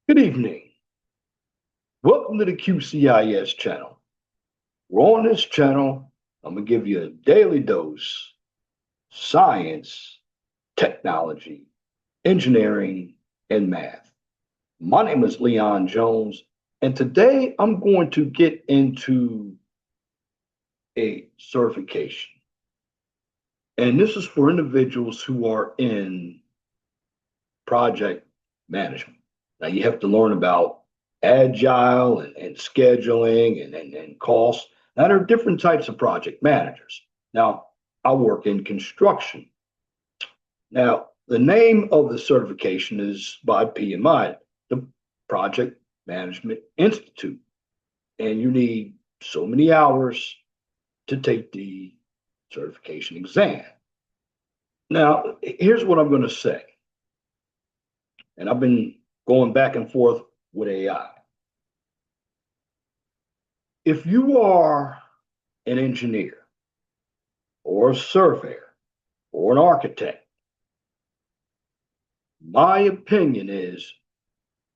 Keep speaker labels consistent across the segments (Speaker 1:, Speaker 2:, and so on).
Speaker 1: Good evening. Welcome to the QCIS channel. We're on this channel. I'm going to give you a daily dose science, technology, engineering, and math. My name is Leon Jones, and today I'm going to get into a certification. And this is for individuals who are in project management. Now, you have to learn about agile and scheduling and costs. Now, there are different types of project managers. Now, I work in construction. Now, the name of the certification is by PMI, the Project Management Institute. And you need so many hours to take the certification exam. Now, here's what I'm going to say. And I've been going back and forth with AI. If you are an engineer or a surveyor or an architect, my opinion is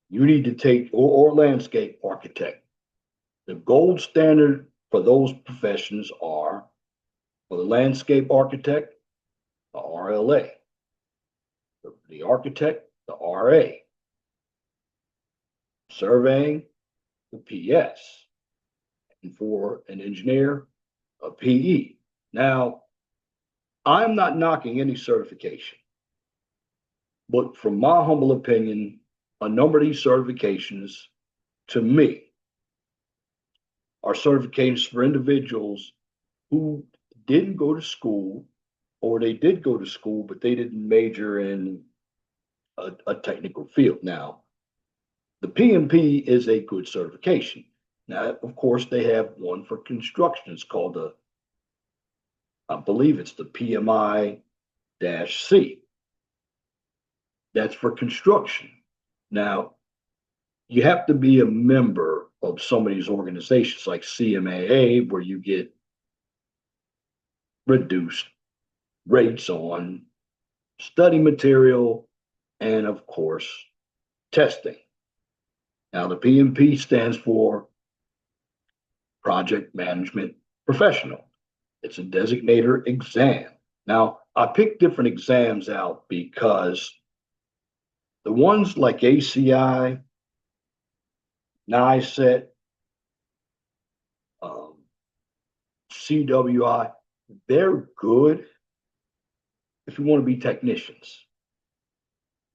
Speaker 1: you need to take, or landscape architect. The gold standard for those professions are for the landscape architect, the RLA, the architect, the RA, surveying, the PS, and for an engineer, a PE. Now, I'm not knocking any certification, but from my humble opinion, a number of these certifications, to me, are certifications for individuals who didn't go to school, or they did go to school, but they didn't major in a technical field. Now, the PMP is a good certification. Now, of course, they have one for construction. It's called I believe it's the PMI C. That's for construction. Now, you have to be a member of some of these organizations like CMAA, where you get reduced rates on study material and, of course, testing. Now, the PMP stands for Project Management Professional. It's a designator exam. Now, I picked different exams out because the ones like ACI, NICET, CWI, they're good if you want to be technicians,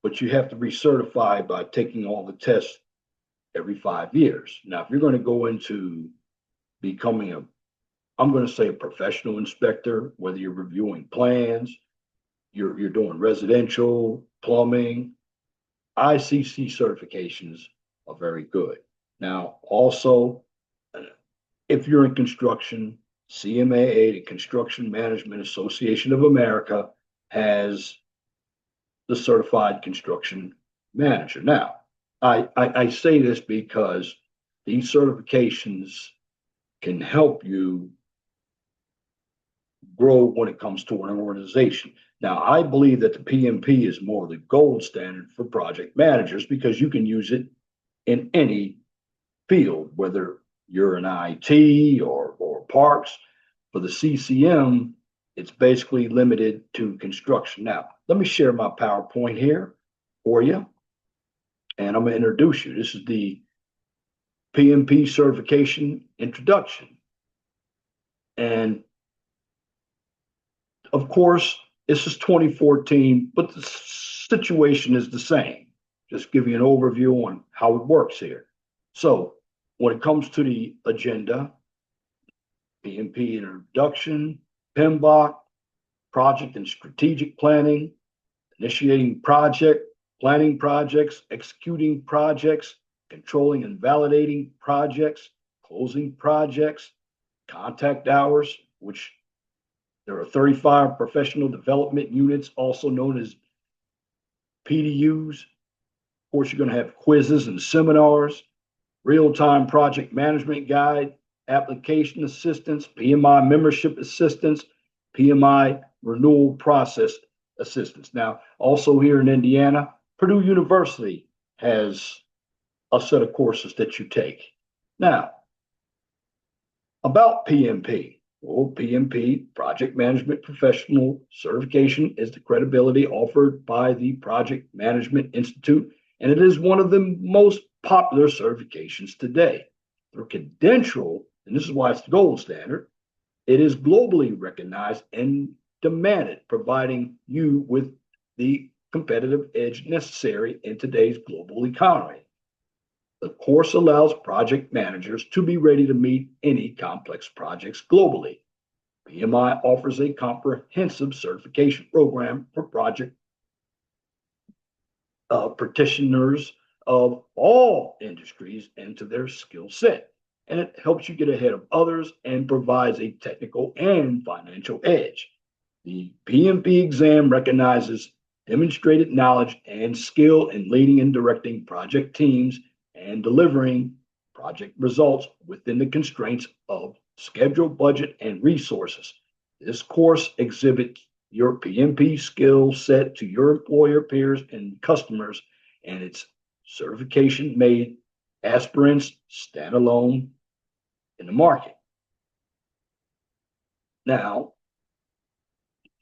Speaker 1: but you have to be certified by taking all the tests every 5 years. Now, if you're going to go into becoming I'm going to say a professional inspector, whether you're reviewing plans, you're doing residential, plumbing, ICC certifications are very good. Now, also, if you're in construction, CMAA, the Construction Management Association of America, has the certified construction manager. Now, I say this because these certifications can help you grow when it comes to an organization. Now, I believe that the PMP is more the gold standard for project managers because you can use it in any field, whether you're in IT or parks. For the CCM, it's basically limited to construction. Now, let me share my PowerPoint here for you, and I'm going to introduce you. This is the PMP certification introduction. And of course, this is 2014, but the situation is the same. Just give you an overview on how it works here. So, when it comes to the agenda, PMP introduction, PMBOK, project and strategic planning, initiating project, planning projects, executing projects, controlling and validating projects, closing projects, contact hours, which there are 35 professional development units, also known as PDUs. Of course, you're going to have quizzes and seminars, real-time project management guide, application assistance, PMI membership assistance, PMI renewal process assistance. Now, also here in Indiana, Purdue University has a set of courses that you take. Now, about PMP. Well, PMP, Project Management Professional Certification, is the credibility offered by the Project Management Institute, and it is one of the most popular certifications today. The credential, and this is why it's the gold standard, it is globally recognized and demanded, providing you with the competitive edge necessary in today's global economy. The course allows project managers to be ready to meet any complex projects globally. PMI offers a comprehensive certification program for project practitioners of all industries into their skill set. And it helps you get ahead of others and provides a technical and financial edge. The PMP exam recognizes demonstrated knowledge and skill in leading and directing project teams and delivering project results within the constraints of schedule, budget, and resources. This course exhibits your PMP skill set to your employer, peers, and customers, and its certification made aspirants stand alone in the market. Now,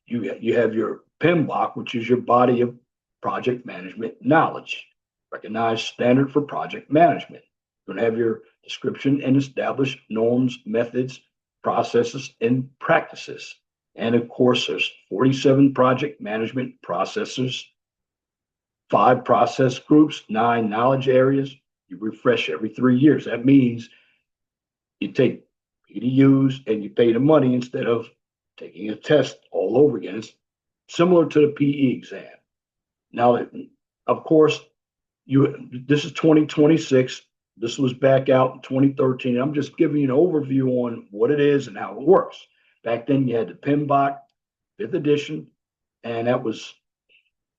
Speaker 1: you have your PMBOK, which is your body of project management knowledge, recognized standard for project management. You're going to have your description and established norms, methods, processes, and practices. And of course, there's 47 project management processes, 5 process groups, 9 knowledge areas. You refresh every 3 years. That means you take PDUs and you pay the money instead of taking a test all over again. It's similar to the PE exam. Now, of course, this is 2026. This was back out in 2013. I'm just giving you an overview on what it is and how it works. Back then, you had the PMBOK 5th edition, and that was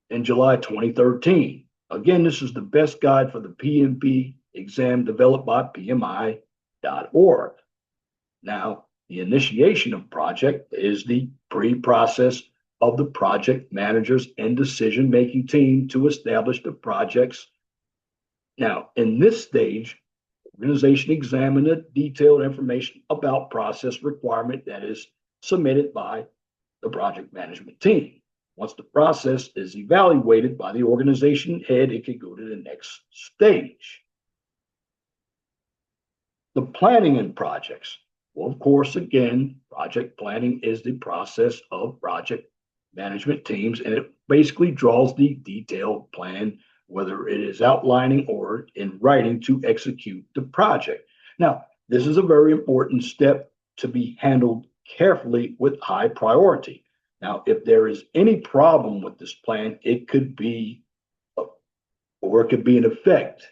Speaker 1: in July 2013. Again, this is the best guide for the PMP exam developed by PMI.org. Now, the initiation of project is the pre-process of the project managers and decision-making team to establish the projects. Now, in this stage, organization examine the detailed information about process requirement that is submitted by the project management team. Once the process is evaluated by the organization head, it can go to the next stage. The planning in projects. Well, of course, again, project planning is the process of project management teams, and it basically draws the detailed plan, whether it is outlining or in writing, to execute the project. Now, this is a very important step to be handled carefully with high priority. Now, if there is any problem with this plan, it could be, or it could be an effect,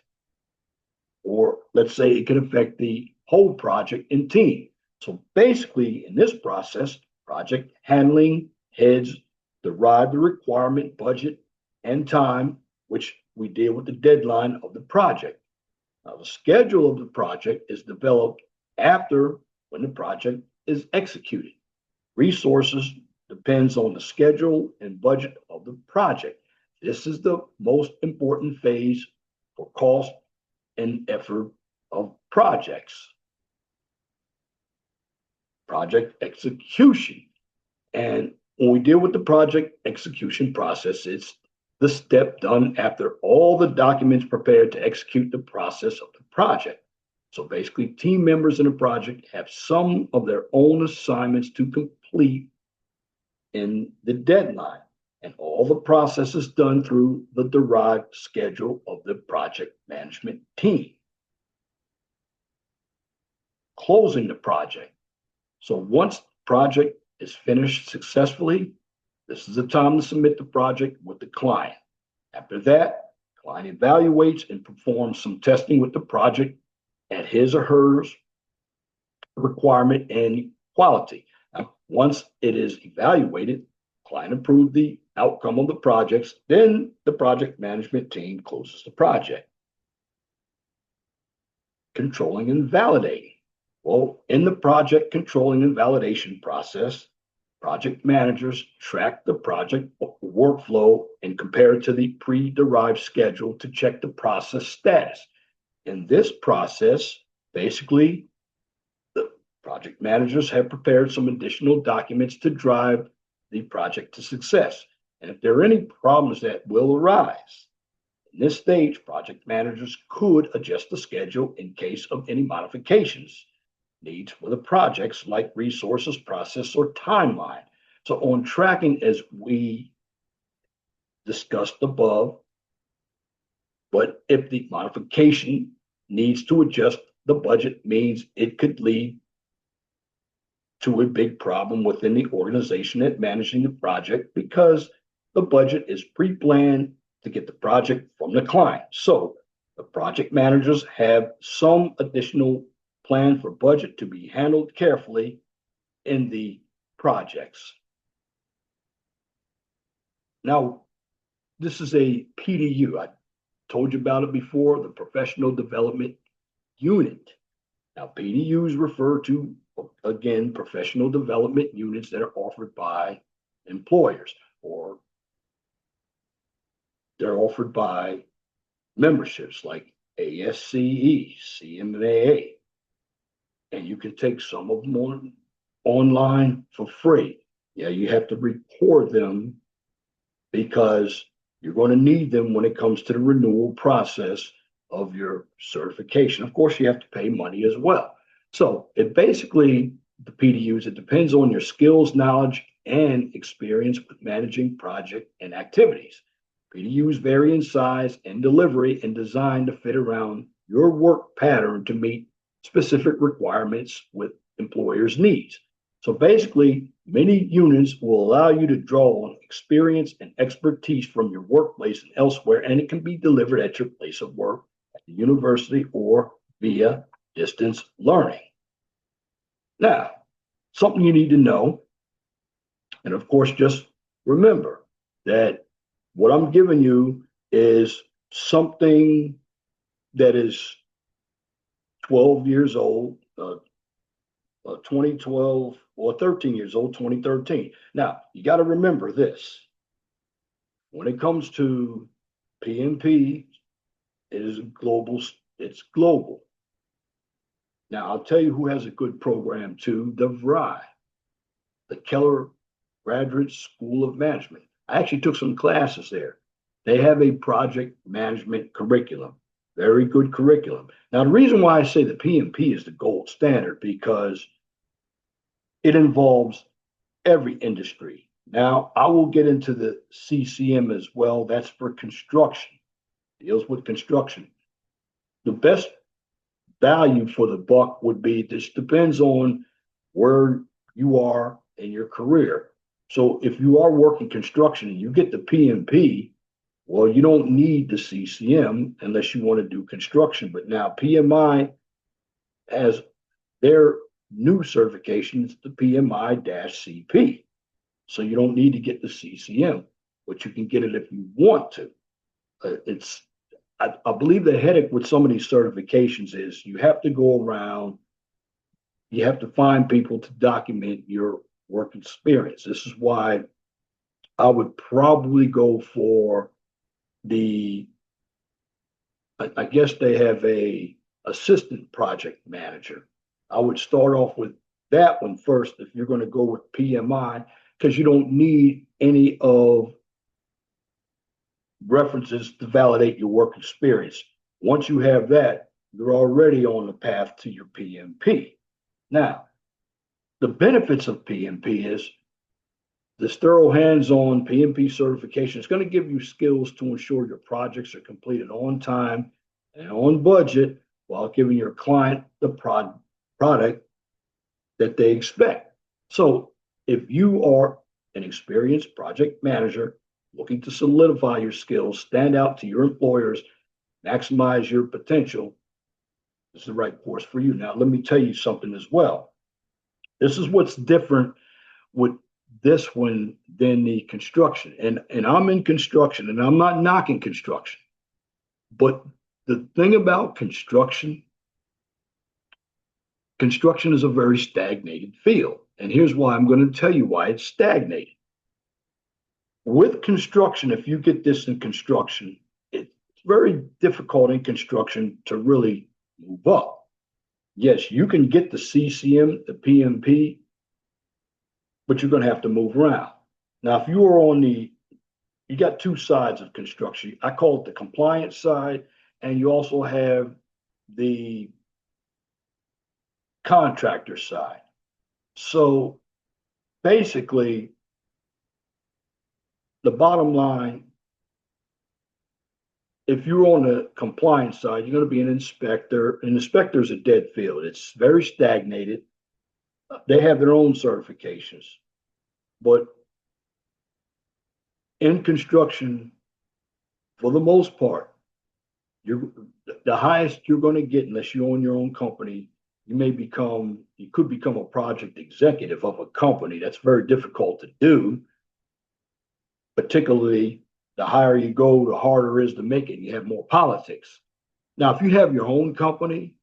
Speaker 1: or let's say it could affect the whole project and team. So basically, in this process, project handling heads derive the requirement, budget, and time, which we deal with the deadline of the project. Now, the schedule of the project is developed after when the project is executed. Resources depends on the schedule and budget of the project. This is the most important phase for cost and effort of projects. Project execution. And when we deal with the project execution process, it's the step done after all the documents prepared to execute the process of the project. So basically, team members in a project have some of their own assignments to complete in the deadline, and all the process is done through the derived schedule of the project management team. Closing the project. So once the project is finished successfully, this is the time to submit the project with the client. After that, the client evaluates and performs some testing with the project at his or her requirement and quality. Now, once it is evaluated, client approved the outcome of the projects, then the project management team closes the project. Controlling and validating. Well, in the project controlling and validation process, project managers track the project workflow and compare it to the pre-derived schedule to check the process status. In this process, basically, the project managers have prepared some additional documents to drive the project to success. And if there are any problems that will arise, in this stage, project managers could adjust the schedule in case of any modifications needs for the projects like resources, process, or timeline. So on tracking, as we discussed above, but if the modification needs to adjust the budget, means it could lead to a big problem within the organization at managing the project because the budget is pre-planned to get the project from the client. So the project managers have some additional plan for budget to be handled carefully in the projects. Now, this is a PDU. I told you about it before, the Professional Development Unit. Now, PDUs refer to, again, professional development units that are offered by employers, or they're offered by memberships like ASCE, CMAA, and you can take some of them online for free. Yeah, you have to record them because you're going to need them when it comes to the renewal process of your certification. Of course, you have to pay money as well. So it basically, the PDUs, it depends on your skills, knowledge, and experience with managing project and activities. PDUs vary in size and delivery and designed to fit around your work pattern to meet specific requirements with employers' needs. So basically, many units will allow you to draw on experience and expertise from your workplace and elsewhere, and it can be delivered at your place of work, at the university, or via distance learning. Now, something you need to know, and of course, just remember that what I'm giving you is something that is 12 years old, 2012, or 13 years old, 2013. Now, you got to remember this. When it comes to PMP, it is global. It's global. Now, I'll tell you who has a good program too, the VRI, the Keller Graduate School of Management. I actually took some classes there. They have a project management curriculum, very good curriculum. Now, the reason why I say the PMP is the gold standard because it involves every industry. Now, I will get into the CCM as well. That's for construction, deals with construction. The best value for the buck would be, this depends on where you are in your career. So if you are working construction and you get the PMP, well, you don't need the CCM unless you want to do construction. But now PMI has their new certifications, the PMI-CP. So you don't need to get the CCM, but you can get it if you want to. I believe the headache with some of these certifications is you have to go around, you have to find people to document your work experience. This is why I would probably go for I guess they have a assistant project manager. I would start off with that one first if you're going to go with PMI, because you don't need any of references to validate your work experience. Once you have that, you're already on the path to your PMP. Now, the benefits of PMP is this thorough hands-on PMP certification is going to give you skills to ensure your projects are completed on time and on budget while giving your client the product that they expect. So if you are an experienced project manager looking to solidify your skills, stand out to your employers, maximize your potential, this is the right course for you. Now, let me tell you something as well. This is what's different with this one than the construction. And I'm in construction and I'm not knocking construction. But the thing about construction is a very stagnated field. And here's why. I'm going to tell you why it's stagnated. With construction, if you get this in construction, it's very difficult in construction to really move up. Yes, you can get the CCM, the PMP, but you're going to have to move around. Now, if you are on you got two sides of construction. I call it the compliance side, and you also have the contractor side. So basically, the bottom line, if you're on the compliance side, you're going to be an inspector. An inspector is a dead field. It's very stagnated. They have their own certifications, but in construction, for the most part, you're the highest you're going to get unless you own your own company. You could become a project executive of a company. That's very difficult to do, particularly the higher you go, the harder it is to make it. You have more politics. Now, if you have your own company,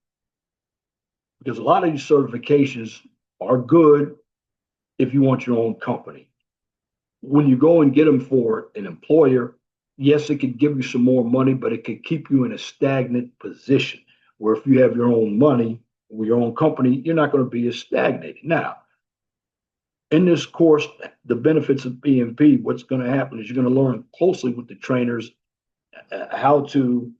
Speaker 1: because a lot of these certifications are good if you want your own company. When you go and get them for an employer, yes, it could give you some more money, but it could keep you in a stagnant position. Where if you have your own money, with your own company, you're not going to be as stagnated. Now, in this course, the benefits of PMP, what's going to happen is you're going to learn closely with the trainers how to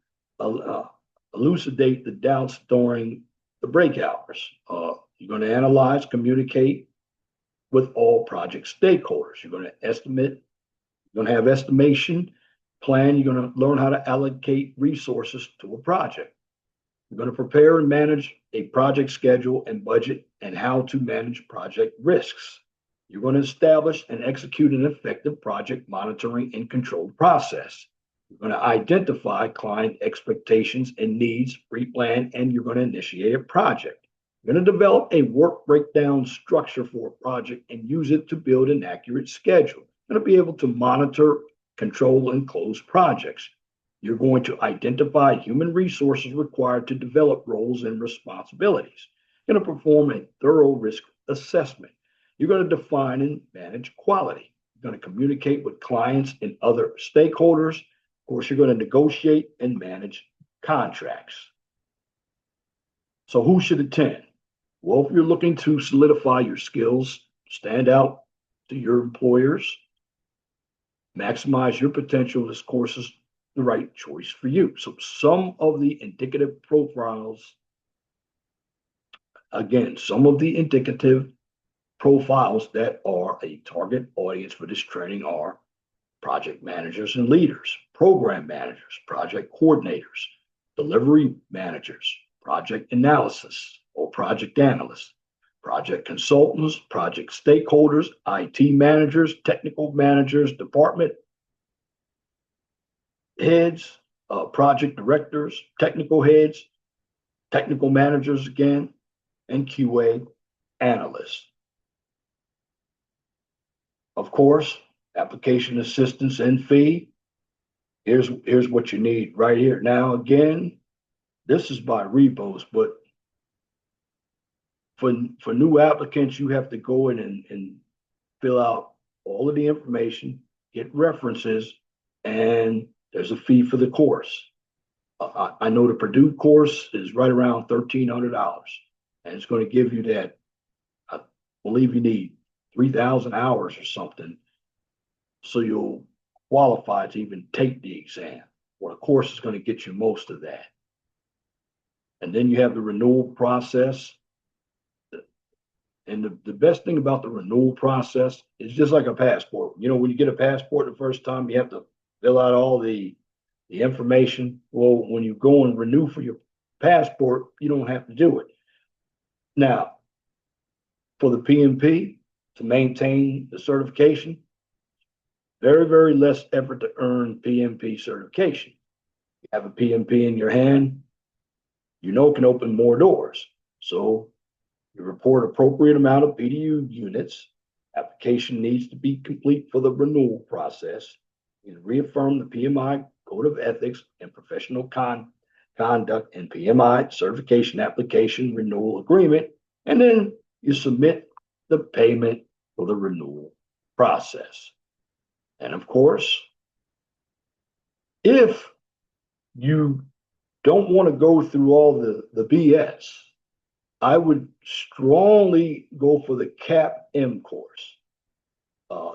Speaker 1: elucidate the doubts during the break hours. You're going to analyze, communicate with all project stakeholders. You're going to estimate, you're going to have estimation, plan, you're going to learn how to allocate resources to a project. You're going to prepare and manage a project schedule and budget and how to manage project risks. You're going to establish and execute an effective project monitoring and control process. You're going to identify client expectations and needs, pre-plan, and you're going to initiate a project. You're going to develop a work breakdown structure for a project and use it to build an accurate schedule. You're going to be able to monitor, control, and close projects. You're going to identify human resources required to develop roles and responsibilities. You're going to perform a thorough risk assessment. You're going to define and manage quality. You're going to communicate with clients and other stakeholders. Of course, you're going to negotiate and manage contracts. So who should attend? Well, if you're looking to solidify your skills, stand out to your employers, maximize your potential, this course is the right choice for you. So some of the indicative profiles, again, some of the indicative profiles that are a target audience for this training are project managers and leaders, program managers, project coordinators, delivery managers, project analysis or project analysts, project consultants, project stakeholders, IT managers, technical managers, department heads, project directors, technical heads, technical managers again, and QA analysts. Of course, application assistance and fee. Here's what you need right here. Now, again, this is by Rebos, but for new applicants, you have to go in and fill out all of the information, get references, and there's a fee for the course. I know the Purdue course is right around $1,300, and it's going to give you that. I believe you need 3,000 hours or something, so you'll qualify to even take the exam. Well, the course is going to get you most of that. And then you have the renewal process. And the best thing about the renewal process is just like a passport. You know, when you get a passport the first time, you have to fill out all the information. Well, when you go and renew for your passport, you don't have to do it. Now, for the PMP, to maintain the certification, very, very less effort to earn PMP certification. You have a PMP in your hand, you know it can open more doors. So you report appropriate amount of PDU units. Application needs to be complete for the renewal process. You reaffirm the PMI Code of Ethics and Professional Conduct and PMI Certification Application Renewal Agreement, and then you submit the payment for the renewal process. And of course, if you don't want to go through all the BS, I would strongly go for the CAP-M course.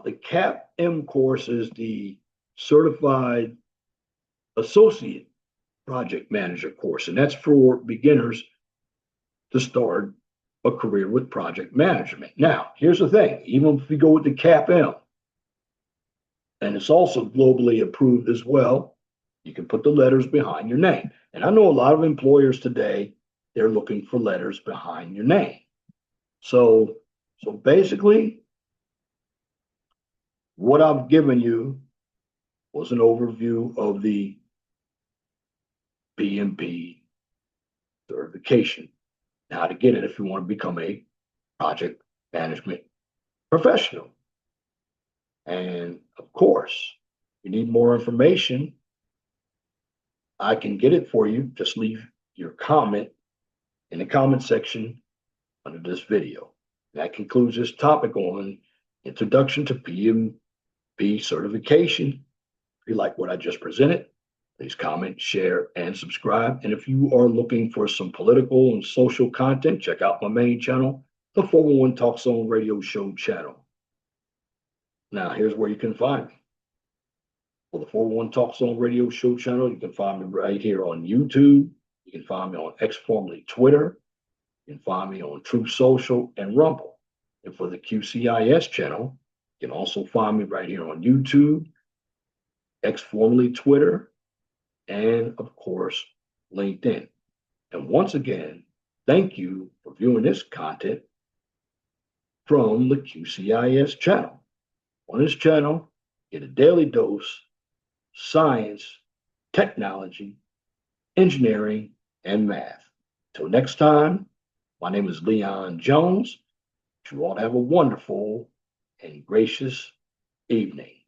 Speaker 1: The CAP-M course is the Certified Associate Project Manager course, and that's for beginners to start a career with project management. Now, here's the thing, even if we go with the CAP-M, and it's also globally approved as well, you can put the letters behind your name. And I know a lot of employers today, they're looking for letters behind your name. So basically, what I've given you was an overview of the PMP certification, how to get it if you want to become a project management professional. And of course, if you need more information, I can get it for you. Just leave your comment in the comment section under this video. That concludes this topic on Introduction to PMP Certification. If you like what I just presented, please comment, share, and subscribe. And if you are looking for some political and social content, check out my main channel, the 411 Talk Zone Radio Show channel. Now, here's where you can find me. For the 411 Talk Zone Radio Show channel, you can find me right here on YouTube. You can find me on X, formerly Twitter. You can find me on Truth Social and Rumble. And for the QCIS channel, you can also find me right here on YouTube, X, formerly Twitter, and of course, LinkedIn. And once again, thank you for viewing this content from the QCIS channel. On this channel, get a daily dose, science, technology, engineering, and math. Till next time, my name is Leon Jones. You all have a wonderful and gracious evening.